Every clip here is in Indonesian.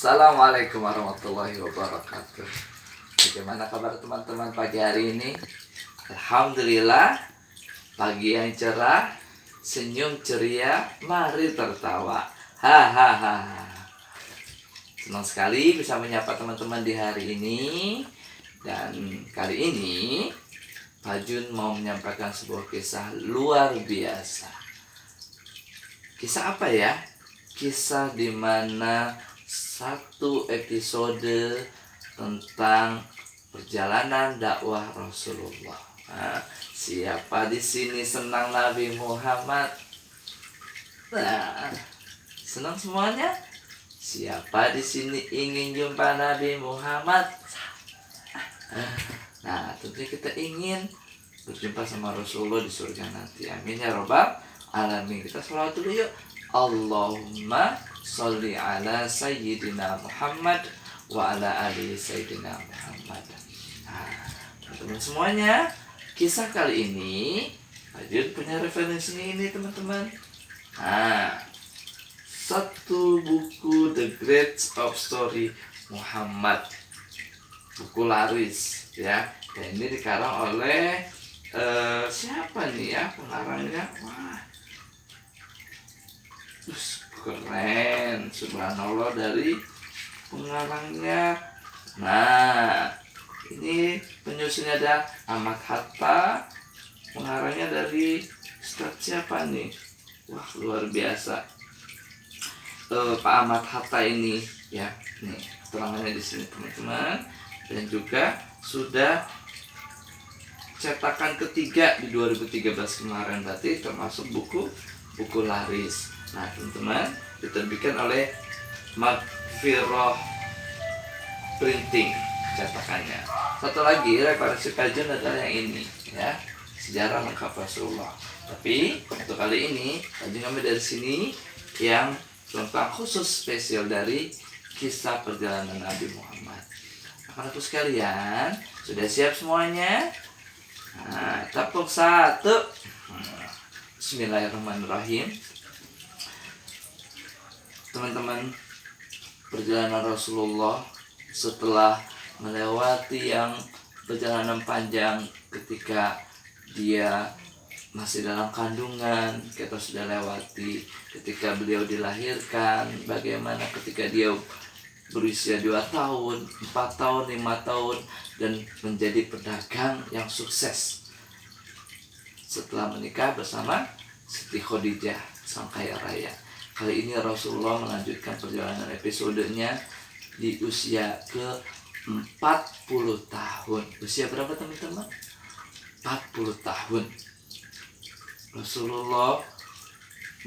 Assalamualaikum warahmatullahi wabarakatuh. Bagaimana kabar teman-teman pagi hari ini? Alhamdulillah, pagi yang cerah, senyum ceria, mari tertawa. Hahaha. Senang sekali bisa menyapa teman-teman di hari ini. Dan kali ini Pak Jun mau menyampaikan sebuah kisah luar biasa. Kisah apa ya? Kisah di mana satu episode tentang perjalanan dakwah Rasulullah. Nah, siapa di sini senang Nabi Muhammad? Nah, senang semuanya? Siapa di sini ingin jumpa Nabi Muhammad? Nah, tentunya kita ingin berjumpa sama Rasulullah di surga nanti. Amin ya robbal alamin. Kita sholawat dulu yuk. Allahumma sholli ala sayyidina Muhammad wa ala ali sayyidina Muhammad. Nah, teman-teman semuanya, kisah kali ini Ajun punya referensinya ini teman-teman. Nah, satu buku The Great of Story Muhammad, buku laris ya. Dan ini dikarang oleh siapa nih ya pengarangnya? Wah, keren, subhanallah dari pengarangnya. Nah, ini penyusunnya ada Ahmad Hatta, pengarangnya dari Ustaz siapa nih? Wah, luar biasa. Pak Ahmad Hatta ini ya, nih keterangannya di sini teman-teman. Dan juga sudah cetakan ketiga di 2013 kemarin, berarti termasuk buku laris. Nah teman-teman, diterbitkan oleh Magfirah Printing cetakannya. Satu lagi referensi kajian adalah yang ini ya, sejarah lengkap Rasulullah. Tapi untuk kali ini kajian kami dari sini yang tentang khusus spesial dari kisah perjalanan Nabi Muhammad. Anak-anakku sekalian, sudah siap semuanya? Nah, tepuk satu. Bismillahirrahmanirrahim. Teman-teman, perjalanan Rasulullah setelah melewati yang perjalanan panjang ketika dia masih dalam kandungan, kita sudah lewati ketika beliau dilahirkan, bagaimana ketika dia berusia 2 tahun, 4 tahun, 5 tahun, dan menjadi pedagang yang sukses setelah menikah bersama Siti Khadijah, sang kaya raya. Kali ini Rasulullah melanjutkan perjalanan episodenya di usia ke-40 tahun. Usia berapa teman-teman? 40 tahun. Rasulullah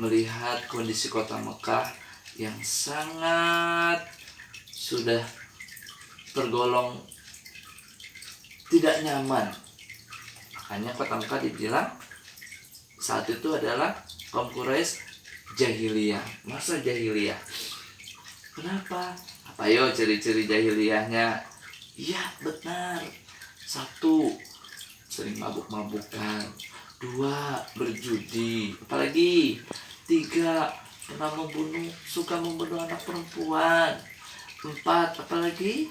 melihat kondisi kota Mekah yang sangat sudah tergolong tidak nyaman. Makanya kota Mekah dibilang saat itu adalah kaum Quraisy jahiliyah, masa jahiliyah. Kenapa? Apa yo ciri-ciri jahiliyahnya? Iya benar. 1, sering mabuk-mabukan. 2, berjudi. Apalagi 3, pernah suka membunuh anak perempuan. 4, apalagi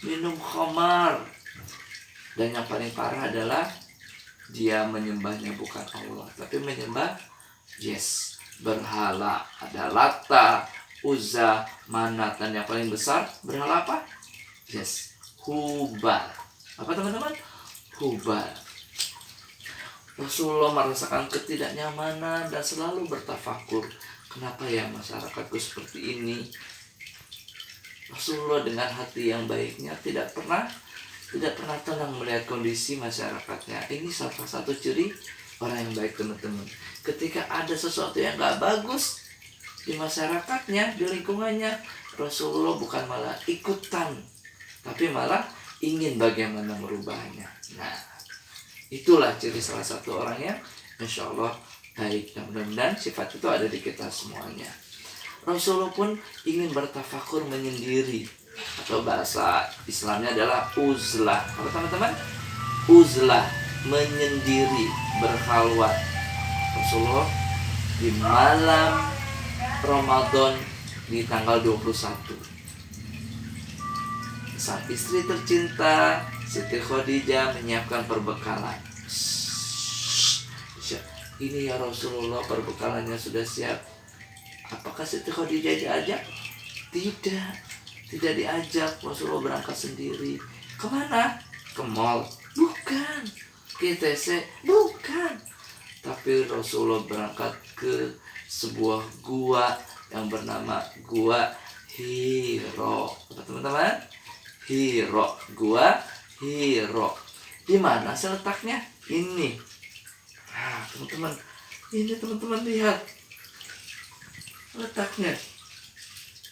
minum khamar. Dan yang paling parah adalah dia menyembahnya bukan Allah, tapi menyembah berhala. Ada Lata, Uzza, Manat, dan yang paling besar berhala apa? Hubal. Apa teman-teman? Hubal. Rasulullah merasakan ketidaknyamanan dan selalu bertafakur, kenapa ya masyarakatku seperti ini? Rasulullah dengan hati yang baiknya tidak pernah tenang melihat kondisi masyarakatnya. Ini salah satu ciri orang yang baik teman-teman. Ketika ada sesuatu yang gak bagus di masyarakatnya, di lingkungannya, Rasulullah bukan malah ikutan, tapi malah ingin bagaimana merubahnya. Nah, itulah ciri salah satu orang yang insya Allah baik. Dan mudah-mudahan sifat itu ada di kita semuanya. Rasulullah pun ingin bertafakur menyendiri, atau bahasa Islamnya adalah uzlah. Apa teman-teman? Uzlah, menyendiri, berkhalwat. Rasulullah di malam Ramadan di tanggal 21 sang istri tercinta Siti Khadijah menyiapkan perbekalan. Ini ya Rasulullah, perbekalannya sudah siap. Apakah Siti Khadijah diajak? Tidak diajak. Rasulullah berangkat sendiri. Kemana? Ke mall? Bukan. Ke ITC? Bukan. Tapi Rasulullah berangkat ke sebuah gua yang bernama Gua Hiro. Teman-teman, Hiro, Gua Hiro. Di mana sih letaknya? Ini. Nah, teman-teman, ini teman-teman lihat letaknya.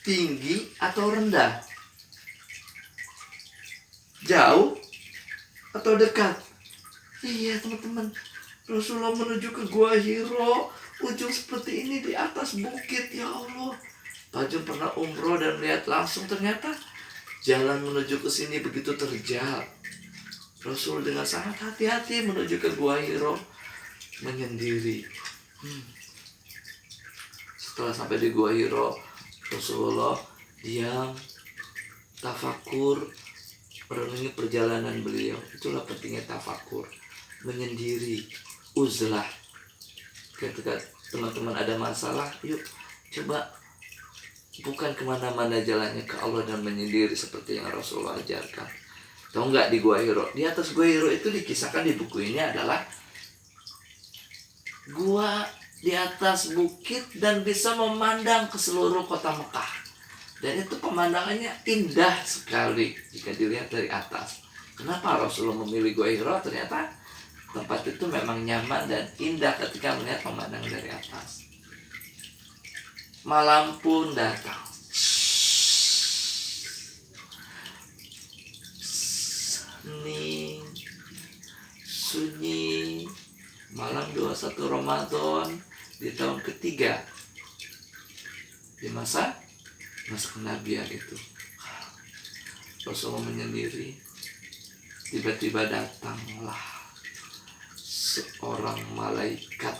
Tinggi atau rendah? Jauh atau dekat? Iya teman-teman, Rasulullah menuju ke Gua Hiro, ujung seperti ini di atas bukit. Ya Allah, Tajun pernah umroh dan melihat langsung, ternyata jalan menuju ke sini begitu terjal. Rasul dengan sangat hati-hati menuju ke Gua Hiro, menyendiri. Setelah sampai di Gua Hiro, Rasulullah diam, tafakur, merenungi perjalanan beliau. Itulah pentingnya tafakur, menyendiri, uzlah. Ketika teman-teman ada masalah, yuk coba bukan kemana-mana jalannya, ke Allah dan menyendiri seperti yang Rasulullah ajarkan. Tahu nggak, di Gua Hiro, di atas Gua Hiro itu dikisahkan di buku ini adalah gua di atas bukit dan bisa memandang ke seluruh kota Mekah. Dan itu pemandangannya indah sekali jika dilihat dari atas. Kenapa Rasulullah memilih Gua Hiro? Ternyata tempat itu memang nyaman dan indah ketika melihat pemandangan dari atas. Malam pun datang. Hening, sunyi. Malam 21 Ramadan di tahun ketiga di masa kenabian itu. Rasulullah menyendiri. Tiba-tiba datanglah seorang malaikat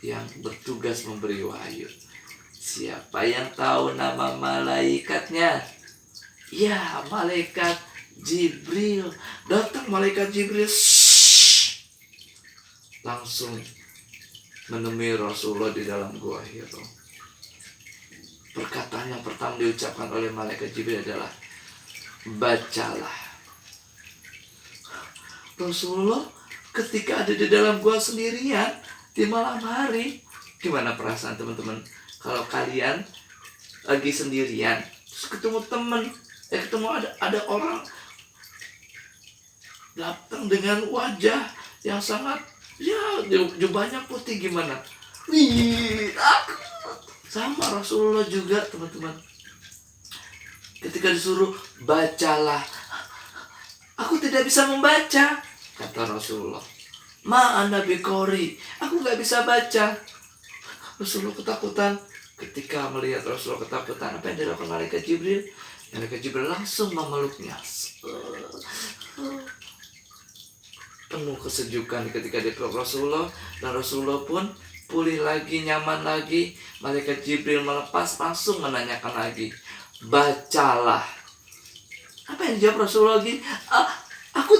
yang bertugas memberi wahyu. Siapa yang tahu nama malaikatnya? Ya, malaikat Jibril. Datang malaikat Jibril, langsung menemui Rasulullah di dalam Gua Hiro. Perkataan yang pertama diucapkan oleh malaikat Jibril adalah, bacalah. Rasulullah ketika ada di dalam gua sendirian di malam hari, gimana perasaan teman-teman kalau kalian lagi sendirian terus ketemu teman, ketemu ada orang datang dengan wajah yang sangat, ya jubahnya putih, gimana? Wih, takut. Sama Rasulullah juga teman-teman. Ketika disuruh bacalah, aku tidak bisa membaca, kata Rasulullah. Ma ana biqori, aku nggak bisa baca. Rasulullah ketakutan. Ketika melihat Rasulullah ketakutan, apa yang dilakukan malaikat Jibril? Malaikat Jibril langsung memeluknya. Penuh kesejukan ketika dipeluk Rasulullah, dan Rasulullah pun pulih lagi, nyaman lagi. Malaikat Jibril melepas, langsung menanyakan lagi, bacalah. Apa yang dijawab Rasulullah lagi? Aku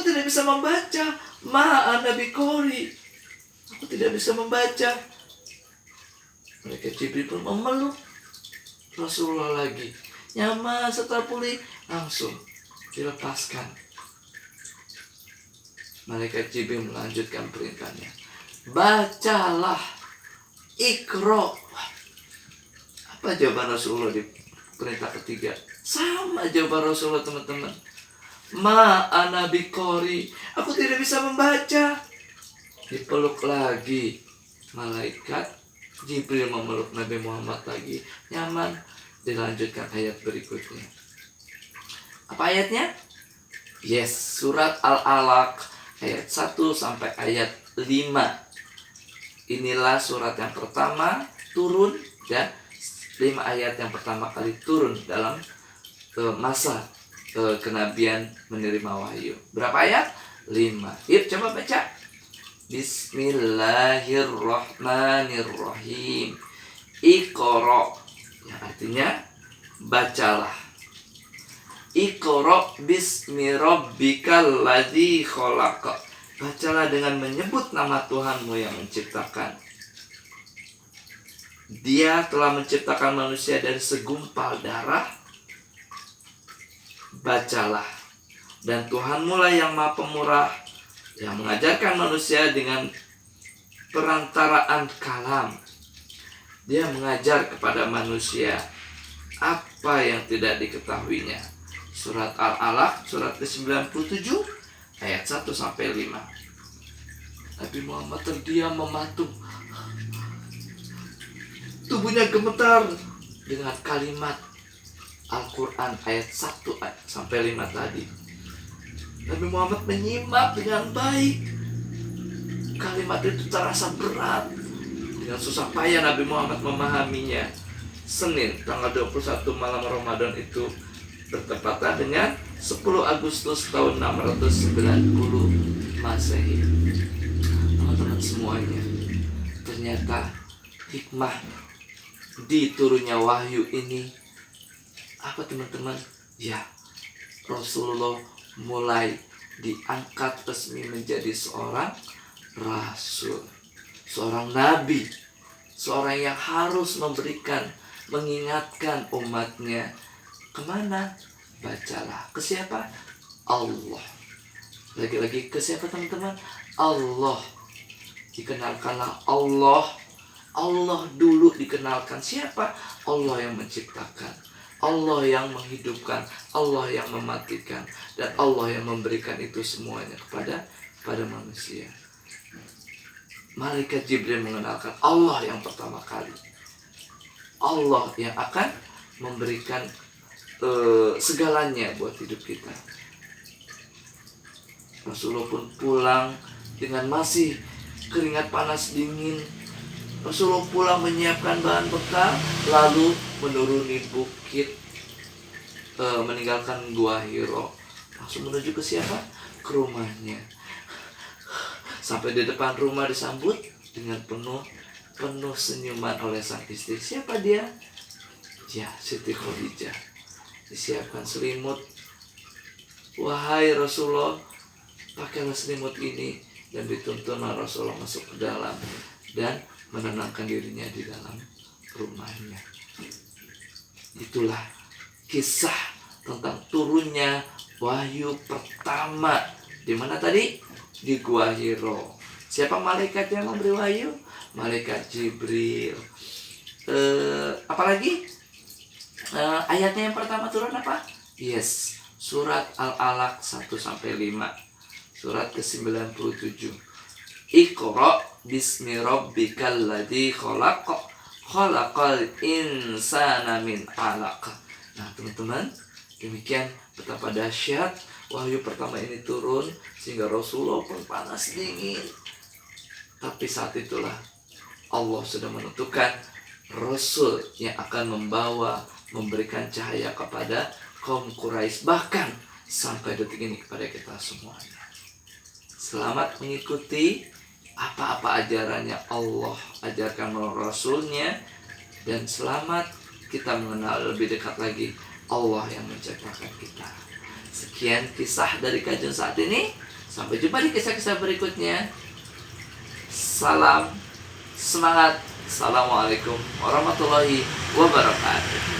tidak bisa membaca. Ma ana biqori, aku tidak bisa membaca. Malaikat Jibril pun memeluk Rasulullah lagi. Nyaman, setelah pulih langsung dilepaskan. Malaikat Jibril melanjutkan perintahnya, bacalah, ikro. Apa jawaban Rasulullah di perintah ketiga? Sama jawaban Rasulullah teman-teman. Ma ana biqori, aku tidak bisa membaca. Dipeluk lagi. Malaikat Jibril memeluk Nabi Muhammad lagi. Nyaman. Dilanjutkan ayat berikutnya. Apa ayatnya? Yes, surat Al-Alaq ayat 1 sampai ayat 5. Inilah surat yang pertama turun, ya. 5 ayat yang pertama kali turun dalam masa kenabian menerima wahyu. Berapa ayat? 5. Yuk coba baca. Bismillahirrahmanirrahim. Iqra, yang artinya bacalah. Iqra bismi rabbikal ladzi khalaq. Bacalah dengan menyebut nama Tuhanmu yang menciptakan. Dia telah menciptakan manusia dari segumpal darah. Bacalah. Dan Tuhanmu lah yang Maha Pemurah, yang mengajarkan manusia dengan perantaraan kalam. Dia mengajar kepada manusia apa yang tidak diketahuinya. Surat Al-Alaq, surat ke-97, ayat 1-5. Nabi Muhammad terdiam mematung. Tubuhnya gemetar dengan kalimat Al-Quran ayat 1-5 tadi. Nabi Muhammad menyimak dengan baik. Kalimat itu terasa berat. Dengan susah payah Nabi Muhammad memahaminya. Senin tanggal 21 malam Ramadan itu bertepatan dengan 10 Agustus tahun 690 Masehi. Teman-teman semuanya, ternyata hikmah di turunnya wahyu ini apa teman-teman? Ya, Rasulullah mulai diangkat resmi menjadi seorang rasul, seorang nabi, seorang yang harus mengingatkan umatnya kemana? Bacalah. Ke siapa? Allah. Lagi-lagi ke siapa teman-teman? Allah. Dikenalkanlah Allah. Allah dulu dikenalkan. Siapa? Allah yang menciptakan, Allah yang menghidupkan, Allah yang mematikan, dan Allah yang memberikan itu semuanya kepada manusia. Malaikat Jibril mengenalkan Allah yang pertama kali. Allah yang akan memberikan segalanya buat hidup kita. Rasulullah pun pulang dengan masih keringat panas dingin. Rasulullah pulang menyiapkan bahan bekal, lalu menuruni bukit, meninggalkan Gua Hiro, langsung menuju ke siapa? Ke rumahnya. Sampai di depan rumah disambut dengan penuh senyuman oleh sang istri. Siapa dia? Ya, Siti Khadijah. Disiapkan selimut. Wahai Rasulullah, pakailah selimut ini. Dan dituntunlah Rasulullah masuk ke dalam dan menenangkan dirinya di dalam rumahnya. Itulah kisah tentang turunnya wahyu pertama. Di mana tadi? Di Gua Hiro. Siapa malaikat yang memberi wahyu? Malaikat Jibril. Apalagi? Ayatnya yang pertama turun apa? Yes, surat Al-Alaq 1-5. Surat ke-97. Iqra bismi rabbikal ladzi khalaq, khalaqal insana min 'alaq. Nah, teman-teman, demikian betapa dahsyat wahyu pertama ini turun sehingga Rasulullah pun panas dingin. Tapi saat itulah Allah sudah menentukan Rasul yang akan memberikan cahaya kepada kaum Quraisy, bahkan sampai detik ini kepada kita semuanya. Selamat mengikuti apa-apa ajarannya Allah ajarkan melalui Rasulnya, dan selamat kita mengenal lebih dekat lagi Allah yang menciptakan kita. Sekian kisah dari kajian saat ini. Sampai jumpa di kisah-kisah berikutnya. Salam semangat. Assalamualaikum warahmatullahi wabarakatuh.